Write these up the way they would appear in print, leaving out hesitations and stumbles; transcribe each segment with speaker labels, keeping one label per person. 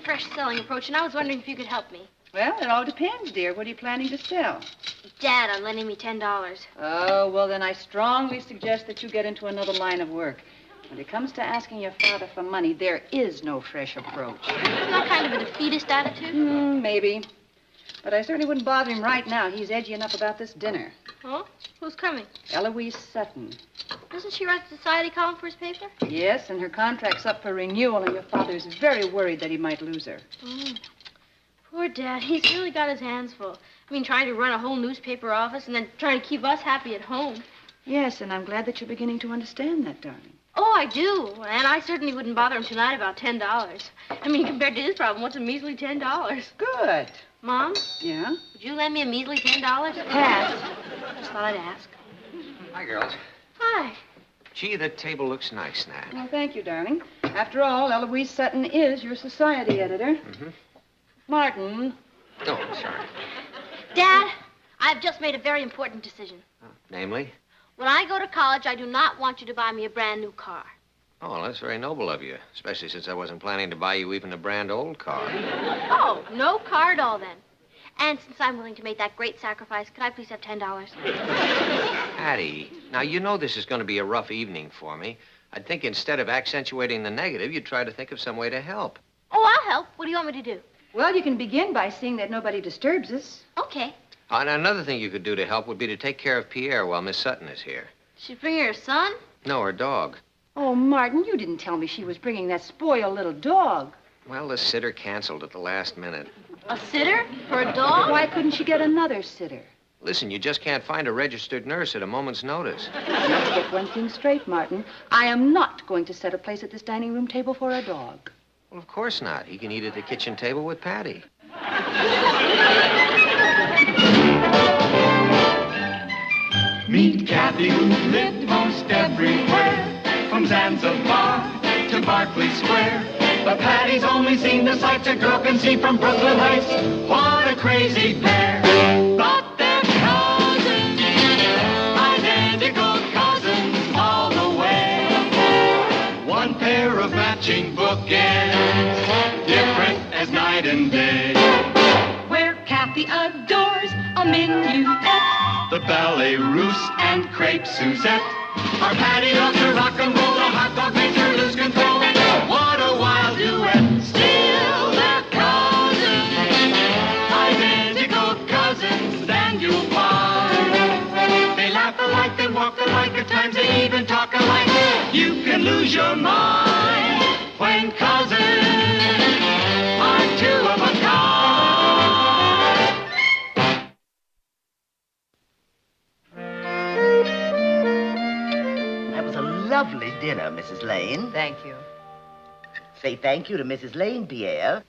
Speaker 1: fresh selling approach, and I was wondering if you could help me.
Speaker 2: Well, it all depends, dear. What are you planning to sell?
Speaker 1: Dad, I'm lending me $10.
Speaker 2: Oh, well, then I strongly suggest that you get into another line of work. When it comes to asking your father for money, there is no fresh approach.
Speaker 1: Isn't that kind of a defeatist attitude?
Speaker 2: Maybe. But I certainly wouldn't bother him right now. He's edgy enough about this dinner.
Speaker 1: Oh? Who's coming?
Speaker 2: Eloise Sutton.
Speaker 1: Doesn't she write the society column for his paper?
Speaker 2: Yes, and her contract's up for renewal, and your father's very worried that he might lose her.
Speaker 1: Poor Dad. He's really got his hands full. I mean, trying to run a whole newspaper office and then trying to keep us happy at home.
Speaker 2: Yes, and I'm glad that you're beginning to understand that, darling.
Speaker 1: Oh, I do. And I certainly wouldn't bother him tonight about $10. I mean, compared to his problem, what's a measly $10?
Speaker 2: Good.
Speaker 1: Mom?
Speaker 2: Yeah?
Speaker 1: Would you lend me a measly $10?
Speaker 2: Pass.
Speaker 1: Just thought I'd ask.
Speaker 3: Hi, girls.
Speaker 1: Hi.
Speaker 3: Gee, the table looks nice, Nat.
Speaker 2: Well, thank you, darling. After all, Eloise Sutton is your society editor. Martin.
Speaker 3: Oh, sorry.
Speaker 1: Dad, I've just made a very important decision.
Speaker 3: Namely?
Speaker 1: When I go to college, I do not want you to buy me a brand new car.
Speaker 3: Oh, well, that's very noble of you, especially since I wasn't planning to buy you even a brand old car.
Speaker 1: Oh, no car at all, then. And since I'm willing to make that great sacrifice, could I please have $10?
Speaker 3: Hattie, now, you know this is going to be a rough evening for me. I'd think instead of accentuating the negative, you'd try to think of some way to help.
Speaker 1: Oh, I'll help. What do you want me to do?
Speaker 2: Well, you can begin by seeing that nobody disturbs us.
Speaker 1: Okay.
Speaker 3: And another thing you could do to help would be to take care of Pierre while Miss Sutton is here.
Speaker 1: She's bringing her son?
Speaker 3: No, her dog.
Speaker 2: Oh, Martin, you didn't tell me she was bringing that spoiled little dog.
Speaker 3: Well, the sitter canceled at the last minute.
Speaker 1: A sitter? For a dog?
Speaker 2: Why couldn't she get another sitter?
Speaker 3: Listen, you just can't find a registered nurse at a moment's notice.
Speaker 2: Let's get one thing straight, Martin. I am not going to set a place at this dining room table for a dog.
Speaker 3: Well, of course not. He can eat at the kitchen table with Patty.
Speaker 4: Meet Kathy, who lived most everywhere, from Zanzibar to Berkeley Square. But Patty's only seen the sights a girl can see from Brooklyn Heights. What a crazy pair. But they're cousins, identical cousins all the way. One pair of matching bookends, different as night and day.
Speaker 5: Where Kathy adores a minuet,
Speaker 4: the ballet russe and crepe Suzette. Our Patty loves her rock and roll, the hot dog makes her lose control. What a wild duet, still they're cousins, identical cousins, stand you find. They laugh alike, they walk alike, at times they even talk alike. You can lose your mind when cousins are two of a kind.
Speaker 6: Lovely dinner, Mrs. Lane.
Speaker 2: Thank you.
Speaker 6: Say thank you to Mrs. Lane, Pierre.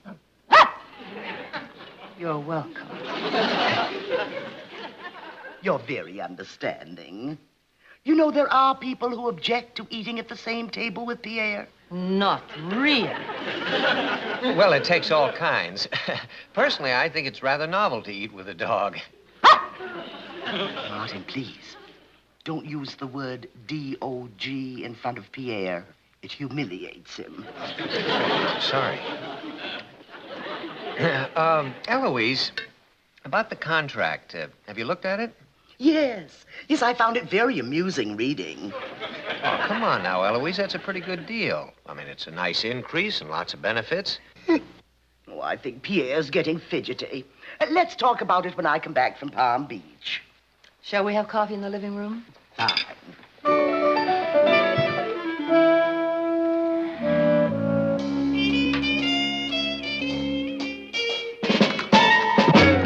Speaker 2: You're welcome.
Speaker 6: You're very understanding. You know, there are people who object to eating at the same table with Pierre.
Speaker 2: Not really.
Speaker 3: Well, it takes all kinds. Personally, I think it's rather novel to eat with a dog.
Speaker 6: Martin, please. Don't use the word D-O-G in front of Pierre. It humiliates him.
Speaker 3: Sorry. Eloise, about the contract, have you looked at it?
Speaker 6: Yes. Yes, I found it very amusing reading.
Speaker 3: Oh, come on now, Eloise. That's a pretty good deal. I mean, it's a nice increase and lots of benefits.
Speaker 6: Oh, I think Pierre's getting fidgety. Let's talk about it when I come back from Palm Beach.
Speaker 2: Shall we have coffee in the living room?
Speaker 6: Fine.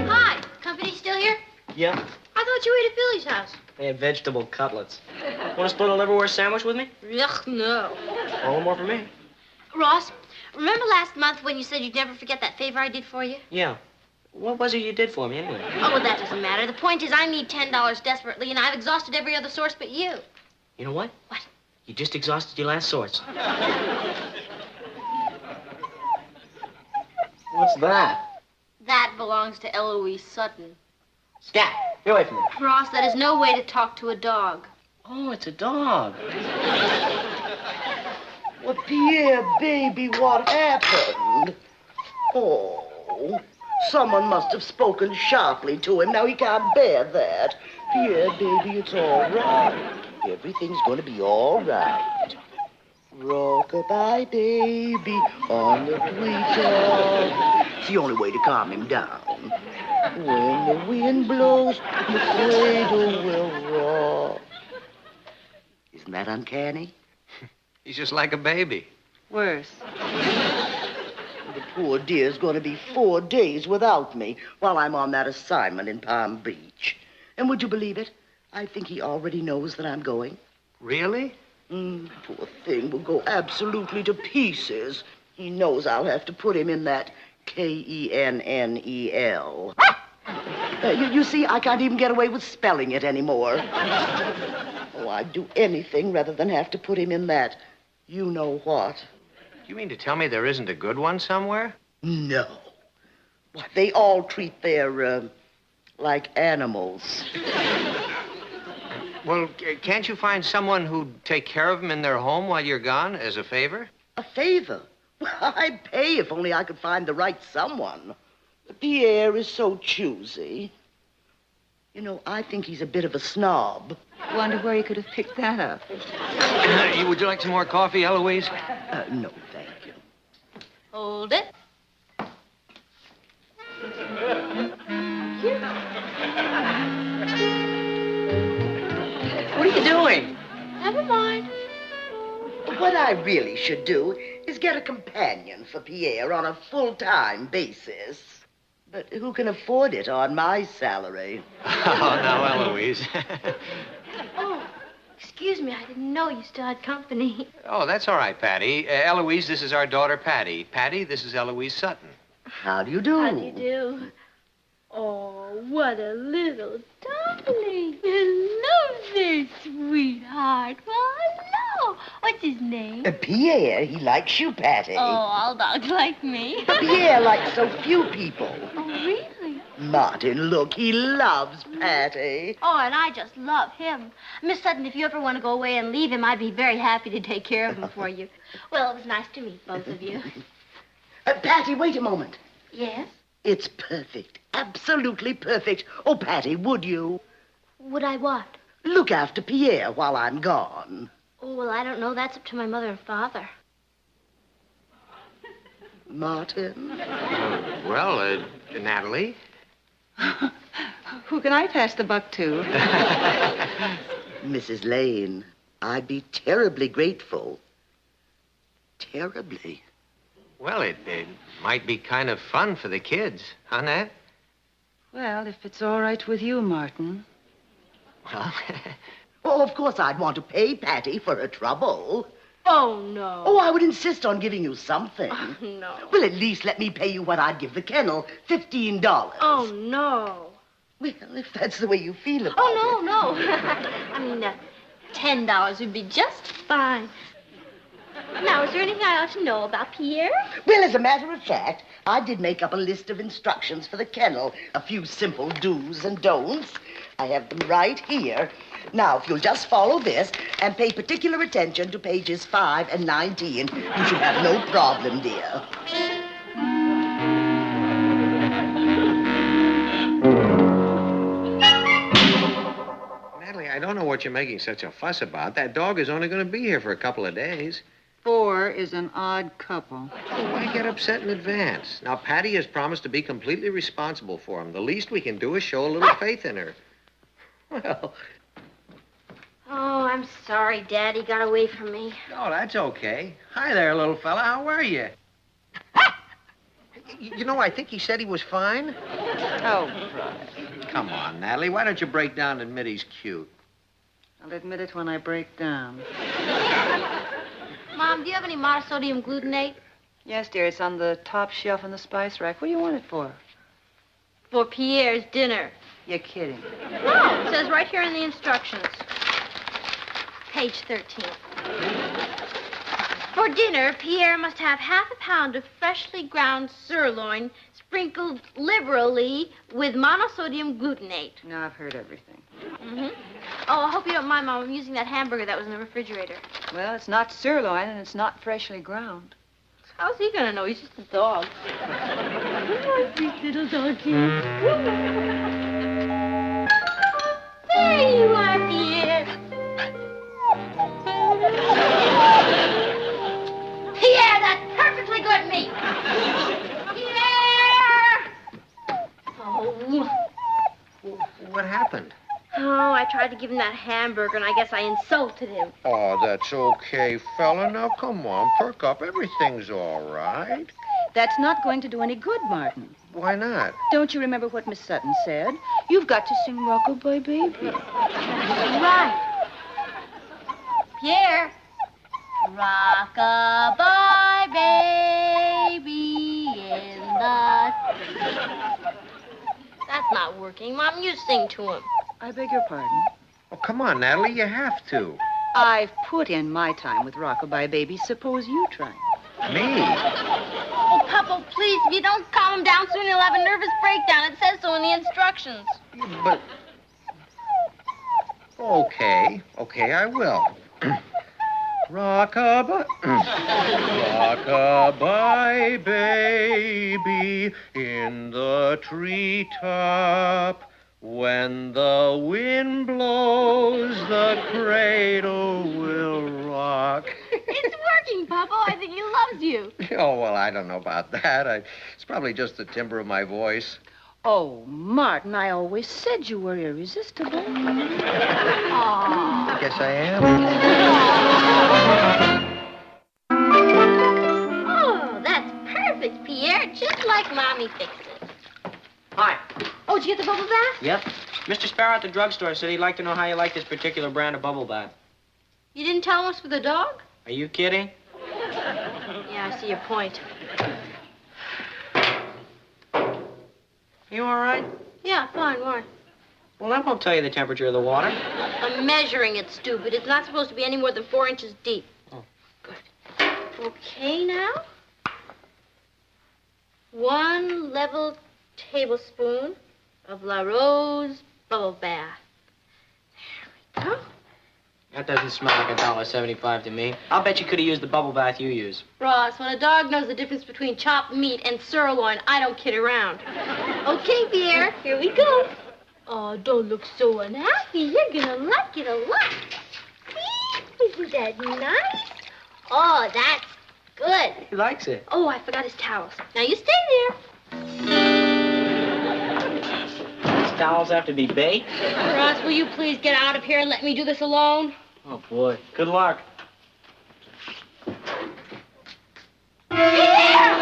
Speaker 1: Hi. Company still here?
Speaker 7: Yeah,
Speaker 1: I thought you ate at Billy's house.
Speaker 7: they had vegetable cutlets. Want to split a liverwurst sandwich with me?
Speaker 1: Ugh, no.
Speaker 7: Or one more for me.
Speaker 1: Ross, remember last month when you said you'd never forget that favor I did for you?
Speaker 7: Yeah. What was it you did for me, anyway?
Speaker 1: Oh, well, that doesn't matter. The point is I need $10 desperately, and I've exhausted every other source but you.
Speaker 7: You know what?
Speaker 1: What?
Speaker 7: You just exhausted your last source. What's that?
Speaker 1: That belongs to Eloise Sutton.
Speaker 7: Scat! Get away from me.
Speaker 1: Ross, that is no way to talk to a dog.
Speaker 7: Oh, it's a dog.
Speaker 6: Well, Pierre, baby, what happened? Oh, someone must have spoken sharply to him. Now he can't bear that. Pierre, baby, it's all right. Everything's going to be all right. Rock-a-bye, baby, on the treetop. It's the only way to calm him down. When the wind blows, the cradle will rock. Isn't that uncanny?
Speaker 3: He's just like a baby.
Speaker 2: Worse.
Speaker 6: The poor dear's going to be 4 days without me while I'm on that assignment in Palm Beach. And would you believe it? I think he already knows that I'm going.
Speaker 3: Really?
Speaker 6: Poor thing will go absolutely to pieces. He knows I'll have to put him in that Kennel. You see, I can't even get away with spelling it anymore. Oh, I'd do anything rather than have to put him in that you-know-what.
Speaker 3: You mean to tell me there isn't a good one somewhere?
Speaker 6: No. Why, they all treat their, like animals.
Speaker 3: Well, can't you find someone who'd take care of them in their home while you're gone as a favor?
Speaker 6: A favor? Well, I'd pay if only I could find the right someone. Pierre is so choosy. You know, I think he's a bit of a snob.
Speaker 2: Wonder where you could have picked that up.
Speaker 3: Would you like some more coffee, Eloise?
Speaker 6: No, thank you.
Speaker 1: Hold it.
Speaker 2: What are you doing?
Speaker 1: Never mind.
Speaker 6: What I really should do is get a companion for Pierre on a full-time basis. But who can afford it on my salary?
Speaker 3: Oh, now, Eloise.
Speaker 1: Oh, excuse me. I didn't know you still had company.
Speaker 3: Oh, that's all right, Patty. Eloise, this is our daughter, Patty. Patty, this is Eloise Sutton.
Speaker 6: How do you do?
Speaker 1: How do you do? Oh, what a little darling. Hello there, sweetheart. Well, hello. What's his name?
Speaker 6: Pierre, he likes you, Patty.
Speaker 1: Oh, all dogs like me.
Speaker 6: Pierre likes so few people.
Speaker 1: Oh, really?
Speaker 6: Martin, look, he loves Patty.
Speaker 1: Oh, and I just love him. Miss Sutton, if you ever want to go away and leave him, I'd be very happy to take care of him for you. Well, it was nice to meet both of you.
Speaker 6: Patty, wait a moment.
Speaker 1: Yes?
Speaker 6: It's perfect. Absolutely perfect. Oh, Patty, would you?
Speaker 1: Would I what?
Speaker 6: Look after Pierre while I'm gone.
Speaker 1: Oh, well, I don't know. That's up to my mother and father.
Speaker 6: Martin?
Speaker 3: Natalie?
Speaker 2: Who can I pass the buck to?
Speaker 6: Mrs. Lane, I'd be terribly grateful. Terribly.
Speaker 3: Well, it might be kind of fun for the kids, huh, Nat?
Speaker 2: Well, if it's all right with you, Martin.
Speaker 3: Well,
Speaker 6: Oh, of course I'd want to pay Patty for her trouble.
Speaker 1: Oh, no.
Speaker 6: Oh, I would insist on giving you something.
Speaker 1: Oh, no.
Speaker 6: Well, at least let me pay you what I'd give the kennel, $15.
Speaker 1: Oh, no.
Speaker 6: Well, if that's the way you feel about it.
Speaker 1: Oh, no. I mean, $10 would be just fine. Now, is there anything I ought to know about Pierre?
Speaker 6: Well, as a matter of fact, I did make up a list of instructions for the kennel. A few simple do's and don'ts. I have them right here. Now, if you'll just follow this and pay particular attention to pages 5 and 19, you should have no problem, dear.
Speaker 3: Natalie, I don't know what you're making such a fuss about. That dog is only going to be here for a couple of days.
Speaker 2: 4 is an odd couple.
Speaker 3: Well, why get upset in advance? Now, Patty has promised to be completely responsible for him. The least we can do is show a little faith in her. Well...
Speaker 1: Oh, I'm sorry, Daddy got away from me.
Speaker 3: Oh, that's okay. Hi there, little fella. How are you? You know, I think he said he was fine.
Speaker 2: Oh, right.
Speaker 3: Come on, Natalie. Why don't you break down and admit he's cute?
Speaker 2: I'll admit it when I break down.
Speaker 1: Mom, do you have any monosodium glutamate?
Speaker 2: Yes, dear, it's on the top shelf in the spice rack. What do you want it for?
Speaker 1: For Pierre's dinner.
Speaker 2: You're kidding.
Speaker 1: No, it says right here in the instructions. Page 13. For dinner, Pierre must have half a pound of freshly ground sirloin sprinkled liberally with monosodium glutamate.
Speaker 2: No, I've heard everything.
Speaker 1: Mm-hmm. Oh, I hope you don't mind, Mom. I'm using that hamburger that was in the refrigerator.
Speaker 2: Well, it's not sirloin and it's not freshly ground.
Speaker 1: How's he gonna know? He's just a dog. Oh, sweet little doggy. There you are, Pierre. Pierre, that's perfectly good meat. Pierre! Oh.
Speaker 3: What happened?
Speaker 1: Oh, I tried to give him that hamburger, and I guess I insulted him.
Speaker 3: Oh, that's okay, fella. Now, come on, perk up. Everything's all right.
Speaker 2: That's not going to do any good, Martin.
Speaker 3: Why not?
Speaker 2: Don't you remember what Miss Sutton said? You've got to sing Rockabye Baby.
Speaker 1: Right. Pierre. Rockabye baby in the... That's not working. Mom, you sing to him.
Speaker 2: I beg your pardon?
Speaker 3: Oh, come on, Natalie, you have to.
Speaker 2: I've put in my time with Rockabye Baby. Suppose you try.
Speaker 3: Me?
Speaker 1: Oh, Papa, please, if you don't calm him down soon, he'll have a nervous breakdown. It says so in the instructions.
Speaker 3: But... Okay, I will. Rockabye, rockabye baby in the treetop. When the wind blows, the cradle will rock.
Speaker 1: It's working, Papa. I think he loves you.
Speaker 3: Oh, well, I don't know about that. It's probably just the timbre of my voice.
Speaker 2: Oh, Martin, I always said you were irresistible.
Speaker 3: I guess I am.
Speaker 1: Oh, that's perfect, Pierre. Just like Mommy fixed it.
Speaker 7: Hi.
Speaker 1: Oh, did you get the bubble bath?
Speaker 7: Yep. Mr. Sparrow at the drugstore said he'd like to know how you like this particular brand of bubble bath.
Speaker 1: You didn't tell him it's for the dog?
Speaker 7: Are you kidding?
Speaker 1: Yeah, I see your point.
Speaker 7: You all right?
Speaker 1: Yeah, fine. Why?
Speaker 7: Well, that won't tell you the temperature of the water.
Speaker 1: I'm measuring it, stupid. It's not supposed to be any more than 4 inches deep.
Speaker 7: Oh.
Speaker 1: Good. Okay, now. 1 level tablespoon of La Rose bubble bath. There we go.
Speaker 7: That doesn't smell like $1.75 to me. I'll bet you could have used the bubble bath you use.
Speaker 1: Ross, when a dog knows the difference between chopped meat and sirloin, I don't kid around. Okay, Pierre, here we go. Oh, don't look so unhappy. You're gonna like it a lot. See? Isn't that nice? Oh, that's good.
Speaker 7: He likes it.
Speaker 1: Oh, I forgot his towels. Now you stay there.
Speaker 7: These towels have to be baked.
Speaker 1: Ross, will you please get out of here and let me do this alone?
Speaker 7: Oh, boy. Good luck.
Speaker 1: Pierre?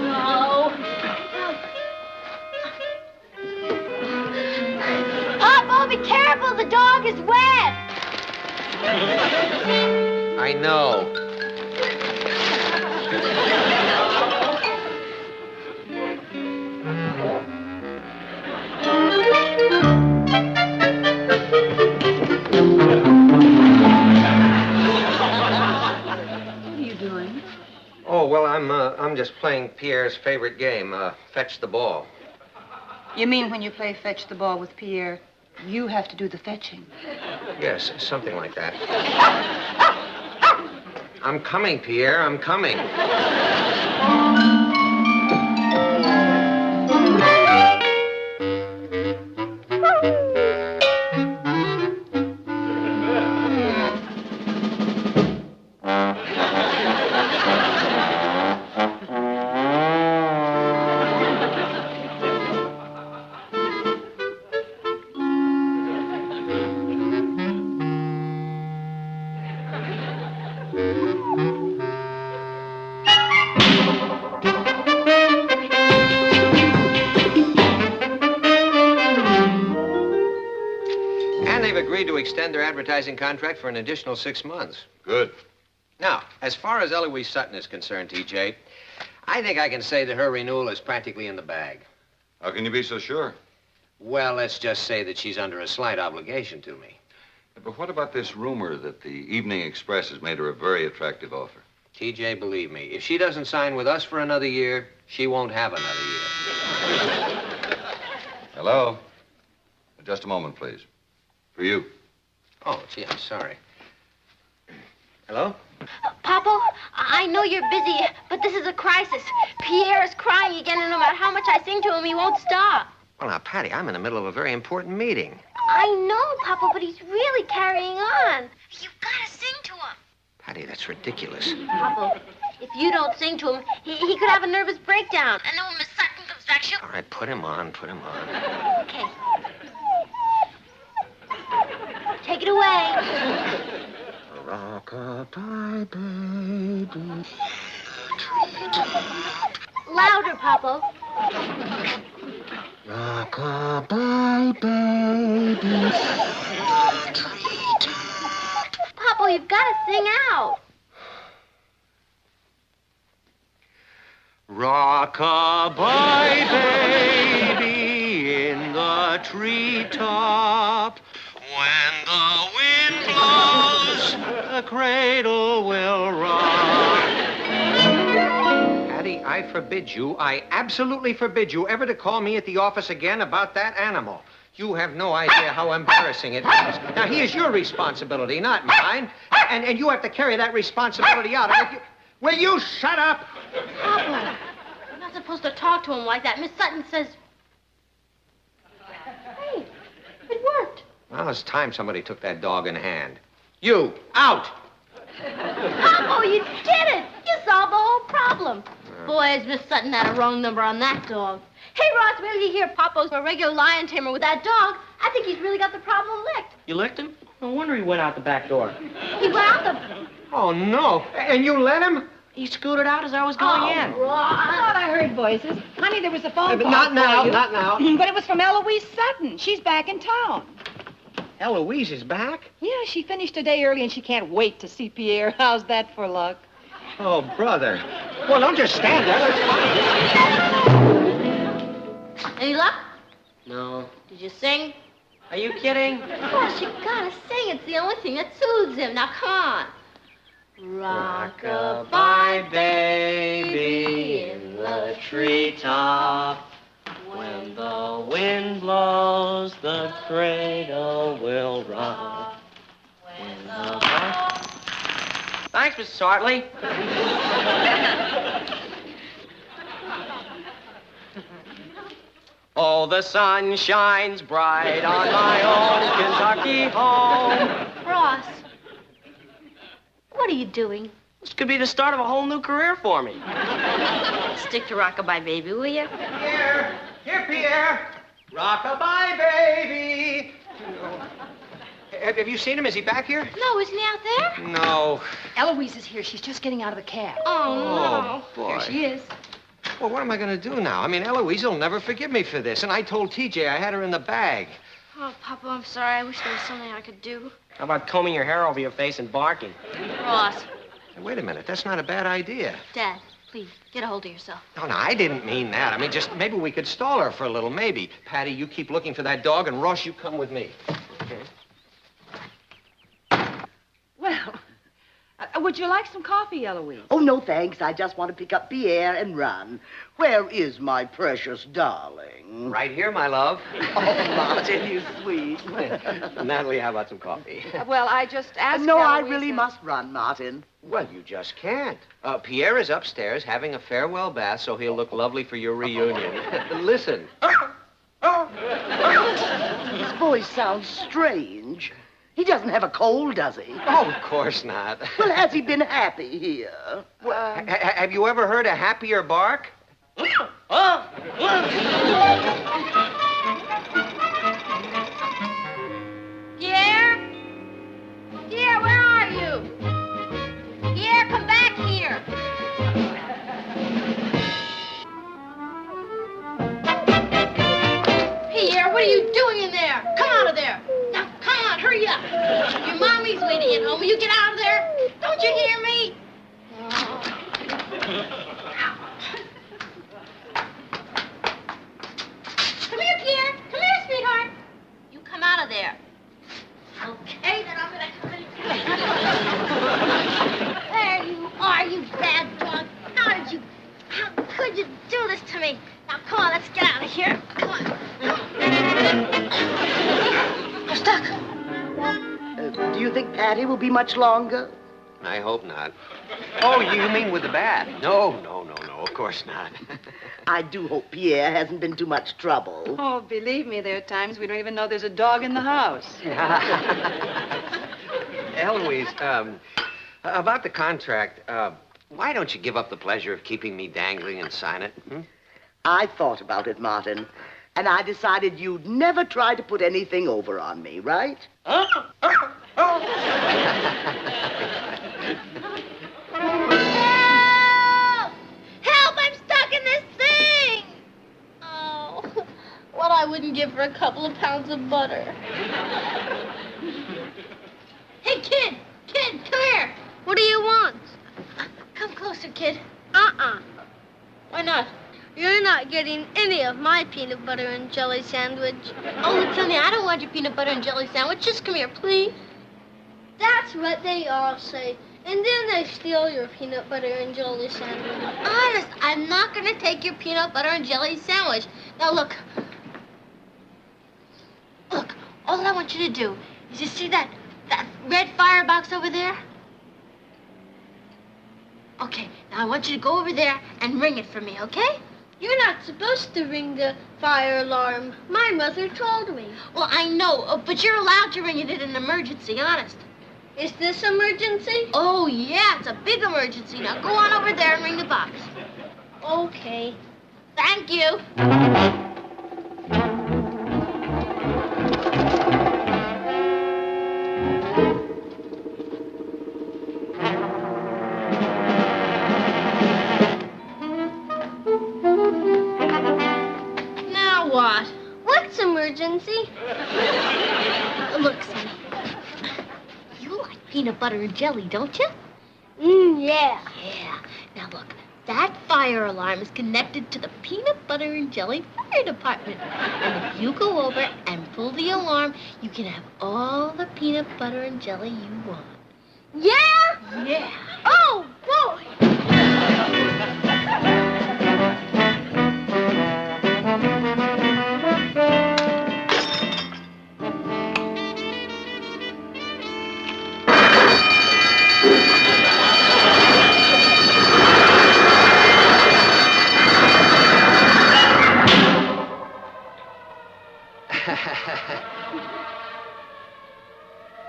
Speaker 1: No. Papa, be careful. The dog is wet.
Speaker 3: I know. Oh, well, I'm just playing Pierre's favorite game, fetch the ball.
Speaker 2: You mean when you play fetch the ball with Pierre, you have to do the fetching?
Speaker 3: Yes, something like that. I'm coming, Pierre, I'm coming. Extend their advertising contract for an additional 6 months.
Speaker 8: Good.
Speaker 3: Now, as far as Eloise Sutton is concerned, TJ, I think I can say that her renewal is practically in the bag.
Speaker 8: How can you be so sure?
Speaker 3: Well, let's just say that she's under a slight obligation to me.
Speaker 8: But what about this rumor that the Evening Express has made her a very attractive offer?
Speaker 3: TJ, believe me, if she doesn't sign with us for another year, she won't have another year.
Speaker 8: Hello? Just a moment, please. For you.
Speaker 3: Oh, gee, I'm sorry. Hello?
Speaker 1: Papa, I know you're busy, but this is a crisis. Pierre is crying again, and no matter how much I sing to him, he won't stop.
Speaker 3: Well, now, Patty, I'm in the middle of a very important meeting.
Speaker 1: I know, Papa, but he's really carrying on. You've got to sing to him.
Speaker 3: Patty, that's ridiculous.
Speaker 1: Papa, if you don't sing to him, he could have a nervous breakdown. And then when Miss Sutton comes back, she'll...
Speaker 3: All right, put him on.
Speaker 1: Okay. Take it away.
Speaker 6: Rock-a-bye, baby.
Speaker 1: Louder, Papa.
Speaker 6: Rock-a-bye, baby.
Speaker 1: Papa, you've got to sing out.
Speaker 3: Rock-a-bye, baby, in the treetop. When the wind blows, the cradle will rock. Patty, I forbid you, I absolutely forbid you ever to call me at the office again about that animal. You have no idea how embarrassing it is. Now, he is your responsibility, not mine. And you have to carry that responsibility out. And if you... Will you shut up?
Speaker 1: Papa, you're not supposed to talk to him like that. Miss Sutton says... Hey, it worked.
Speaker 3: Well, it's time somebody took that dog in hand. You, out!
Speaker 1: Papa, you did it! You solved the whole problem. Boy, Miss Sutton had a wrong number on that dog. Hey, Ross, wait till you hear Papa's a regular lion tamer with that dog. I think he's really got the problem licked.
Speaker 7: You licked him? No wonder he went out the back door.
Speaker 1: He went out the...
Speaker 3: Oh, no. And you let him?
Speaker 7: He scooted out as I was going in.
Speaker 1: Ross.
Speaker 2: I thought I heard voices. Honey, there was a phone call.
Speaker 3: Not now,
Speaker 2: for you.
Speaker 3: not now.
Speaker 2: But it was from Eloise Sutton. She's back in town.
Speaker 3: Eloise is back?
Speaker 2: Yeah, she finished a day early and she can't wait to see Pierre. How's that for luck?
Speaker 3: Oh, brother. Well, don't just stand there.
Speaker 1: Any luck?
Speaker 7: No.
Speaker 1: Did you sing?
Speaker 7: Are you kidding?
Speaker 1: Of course, you gotta sing. It's the only thing that soothes him. Now, come on.
Speaker 7: Rock-a-bye, baby, in the treetop. When the wind blows, the cradle will rock. When the... Thanks, Mrs. Hartley. Oh, the sun shines bright on my own Kentucky home.
Speaker 1: Ross, what are you doing?
Speaker 7: This could be the start of a whole new career for me.
Speaker 1: Stick to Rock-a-bye, baby, will you?
Speaker 3: Pierre! Here, Pierre! Rock-a-bye, baby! Have you seen him? Is he back here?
Speaker 1: No, isn't he out there?
Speaker 3: No.
Speaker 2: Eloise is here. She's just getting out of the cab.
Speaker 1: Oh,
Speaker 3: boy.
Speaker 2: Here she is.
Speaker 3: Well, what am I going to do now? I mean, Eloise will never forgive me for this. And I told TJ I had her in the bag.
Speaker 1: no. Oh, Papa, I'm sorry. I wish there was something I could do.
Speaker 7: How about combing your hair over your face and barking?
Speaker 1: Ross,
Speaker 3: Hey, wait a minute. That's not a bad idea.
Speaker 1: Dad, please, get a hold of yourself.
Speaker 3: No, I didn't mean that. I mean, just maybe we could stall her for a little, maybe. Patty, you keep looking for that dog, and Ross, you come with me. Okay.
Speaker 2: Well, would you like some coffee, Eloise?
Speaker 6: Oh, no, thanks. I just want to pick up Pierre and run. Where is my precious darling?
Speaker 3: Right here, my love.
Speaker 6: Oh, Martin, you sweet.
Speaker 3: Natalie, how about some coffee?
Speaker 2: Well, I just asked
Speaker 6: No, I
Speaker 2: Eloise,
Speaker 6: really must run, Martin.
Speaker 3: Well, you just can't. Pierre is upstairs having a farewell bath, so he'll look lovely for your reunion. Listen.
Speaker 6: His voice sounds strange. He doesn't have a cold, does he?
Speaker 3: Oh, of course not.
Speaker 6: Well, has he been happy here?
Speaker 3: Have you ever heard a happier bark?
Speaker 1: Pierre? Pierre, where are you? Pierre, come back here. Pierre, what are you doing in there? Come out of there. Now, come on, hurry up. Your mommy's waiting at home. Will you get out of there? Don't you hear me? Come here, Pierre. Come here, sweetheart. You come out of there. Okay, then I'm gonna come in. There you are, you bad dog. How could you do this to me? Now, come on, let's get out of here. Come on. We're stuck.
Speaker 6: Do you think Patty will be much longer?
Speaker 3: I hope not. Oh, you mean with the bat? No, of course not.
Speaker 6: I do hope Pierre hasn't been too much trouble.
Speaker 2: Oh, believe me, there are times we don't even know there's a dog in the house.
Speaker 3: Eloise, about the contract, why don't you give up the pleasure of keeping me dangling and sign it?
Speaker 6: I thought about it, Martin, and I decided you'd never try to put anything over on me, right?
Speaker 1: Help! I'm stuck in this thing! Oh, what I wouldn't give for a couple of pounds of butter. Hey, kid! Kid, come here! What do you want? Come closer, kid. Why not? You're not getting any of my peanut butter and jelly sandwich. Oh, look, honey, I don't want your peanut butter and jelly sandwich. Just come here, please. That's what they all say. And then they steal your peanut butter and jelly sandwich. Honest, I'm not going to take your peanut butter and jelly sandwich. Now, look. Look, all I want you to do is you see that red firebox over there? Okay, now I want you to go over there and ring it for me, okay? You're not supposed to ring the fire alarm. My mother told me. Well, I know, but you're allowed to ring it in an emergency, honest. Is this emergency? Oh, yeah, it's a big emergency. Now go on over there and ring the box. Okay. Thank you. Now what? What's emergency? Look, Sonny. You like peanut butter and jelly, don't you? Yeah. Yeah. Now, look, that fire alarm is connected to the peanut butter and jelly fire department. And if you go over and pull the alarm, you can have all the peanut butter and jelly you want. Yeah? Yeah. Oh, boy.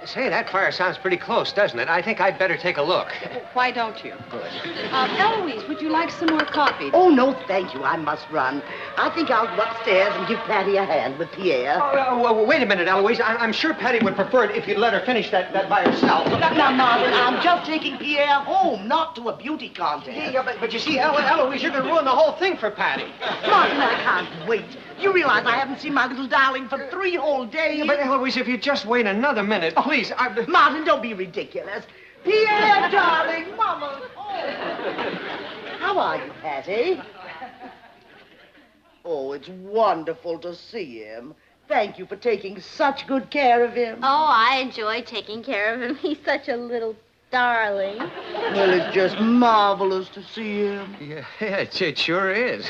Speaker 3: Say, that fire sounds pretty close, doesn't it? I think I'd better take a look.
Speaker 2: Why don't you?
Speaker 3: Good.
Speaker 2: Eloise, would you like some more coffee?
Speaker 6: Oh, no, thank you. I must run. I think I'll go upstairs and give Patty a hand with Pierre.
Speaker 3: Wait a minute, Eloise. I'm sure Patty would prefer it if you'd let her finish that by herself.
Speaker 6: Now, Martin, I'm just taking Pierre home, not to a beauty contest.
Speaker 3: Yeah, but you see, Eloise, you're going to ruin the whole thing for Patty.
Speaker 6: Martin, I can't wait. You realize I haven't seen my little darling for 3 whole days?
Speaker 3: Yeah, but Eloise, if you just wait another minute, please.
Speaker 6: Martin, don't be ridiculous. Pierre, darling, Mama. Oh. How are you, Patty? Oh, it's wonderful to see him. Thank you for taking such good care of him.
Speaker 1: Oh, I enjoy taking care of him. He's such a little darling.
Speaker 6: Well, it's just marvelous to see him.
Speaker 3: Yeah, it sure is.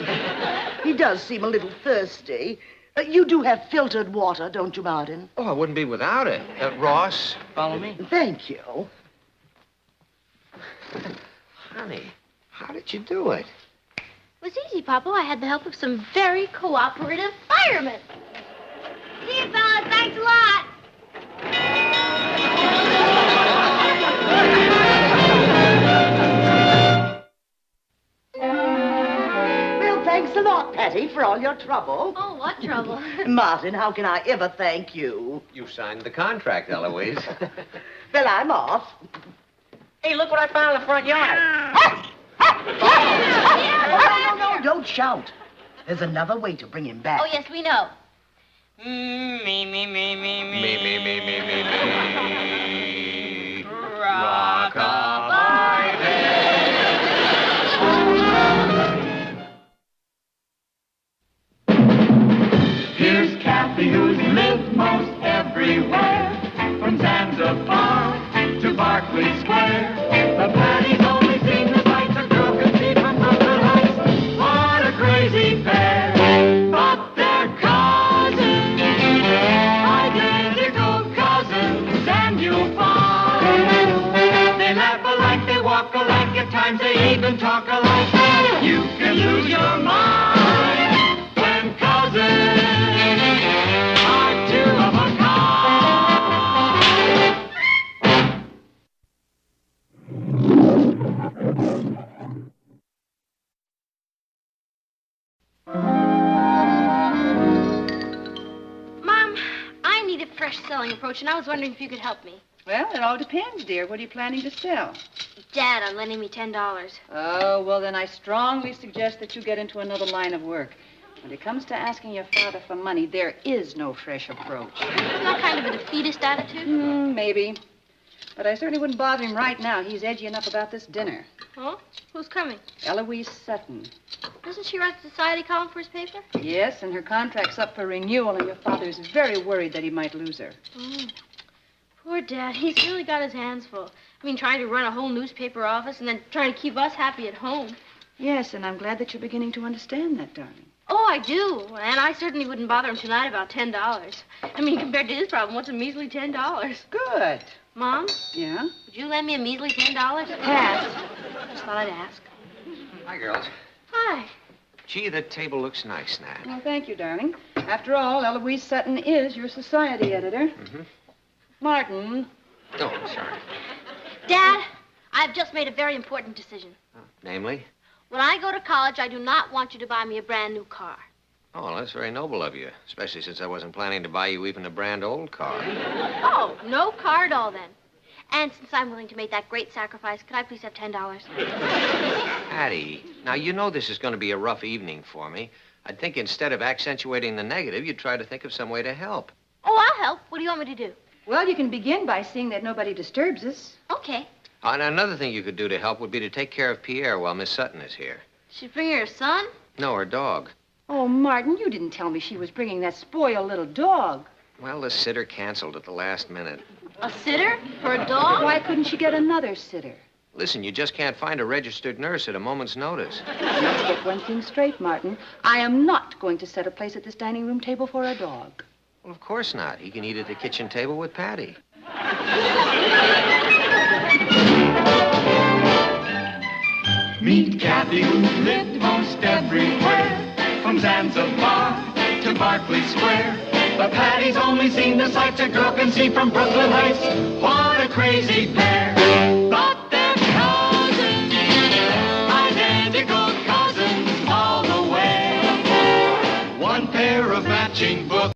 Speaker 6: He does seem a little thirsty. You do have filtered water, don't you, Martin?
Speaker 3: Oh, I wouldn't be without it. Ross, follow me.
Speaker 6: Thank you.
Speaker 3: Honey, how did you do it?
Speaker 1: It was easy, Papa. I had the help of some very cooperative firemen. See you, fellas. Thanks a lot.
Speaker 6: Well, thanks a lot, Patty, for all your trouble.
Speaker 1: Oh, what trouble?
Speaker 6: Martin, how can I ever thank you?
Speaker 3: You signed the contract, Eloise.
Speaker 6: Well, I'm off.
Speaker 7: Hey, look what I found in the front yard.
Speaker 6: No, don't shout. There's another way to bring him back.
Speaker 1: Oh, yes, we know.
Speaker 7: Me.
Speaker 4: Here's Kathy, who's lived most everywhere, from Zanzibar to Berkeley Square. The Patty's only seen the sights a girl can see from Brooklyn Heights. What a crazy pair.
Speaker 1: fresh selling approach, and I was wondering if you could help me.
Speaker 2: Well, it all depends, dear. What are you planning to sell?
Speaker 1: Dad, I'm lending me $10.
Speaker 2: Oh, well, then I strongly suggest that you get into another line of work. When it comes to asking your father for money, there is no fresh approach.
Speaker 1: Isn't that kind of a defeatist attitude?
Speaker 2: Maybe. But I certainly wouldn't bother him right now. He's edgy enough about this dinner.
Speaker 1: Oh? Who's coming?
Speaker 2: Eloise Sutton.
Speaker 1: Doesn't she write the society column for his paper?
Speaker 2: Yes, and her contract's up for renewal, and your father's very worried that he might lose her.
Speaker 1: Poor Dad. He's really got his hands full. I mean, trying to run a whole newspaper office and then trying to keep us happy at home.
Speaker 2: Yes, and I'm glad that you're beginning to understand that, darling.
Speaker 1: Oh, I do. And I certainly wouldn't bother him tonight about $10. I mean, compared to his problem, what's a measly $10?
Speaker 2: Good.
Speaker 1: Mom?
Speaker 2: Yeah?
Speaker 1: Would you lend me a measly $10?
Speaker 2: Pass.
Speaker 1: Just thought I'd ask.
Speaker 3: Hi, girls.
Speaker 1: Hi.
Speaker 3: Gee, the table looks nice, Nat.
Speaker 2: Well, thank you, darling. After all, Eloise Sutton is your society editor. Martin.
Speaker 3: Oh, sorry.
Speaker 1: Dad, I've just made a very important decision.
Speaker 3: Namely?
Speaker 1: When I go to college, I do not want you to buy me a brand new car.
Speaker 3: Oh, well, that's very noble of you, especially since I wasn't planning to buy you even a brand old car.
Speaker 1: Oh, no car at all, then. And since I'm willing to make that great sacrifice, could I please have $10?
Speaker 3: Patty, now you know this is going to be a rough evening for me. I'd think instead of accentuating the negative, you'd try to think of some way to help.
Speaker 1: Oh, I'll help. What do you want me to do?
Speaker 2: Well, you can begin by seeing that nobody disturbs us.
Speaker 1: Okay.
Speaker 3: And another thing you could do to help would be to take care of Pierre while Miss Sutton is here.
Speaker 1: She's bringing her son?
Speaker 3: No, her dog.
Speaker 2: Oh, Martin, you didn't tell me she was bringing that spoiled little dog.
Speaker 3: Well, the sitter canceled at the last minute.
Speaker 1: A sitter? For a dog?
Speaker 2: Why couldn't she get another sitter?
Speaker 3: Listen, you just can't find a registered nurse at a moment's notice.
Speaker 2: Let's get one thing straight, Martin. I am not going to set a place at this dining room table for a dog.
Speaker 3: Well, of course not. He can eat at the kitchen table with Patty.
Speaker 4: Meet Kathy, who lived most everywhere, from Zanzibar to Berkeley Square. But Patty's only seen the sights a girl can see from Brooklyn Heights. What a crazy pair. But they're cousins, identical cousins all the way. One pair of matching books.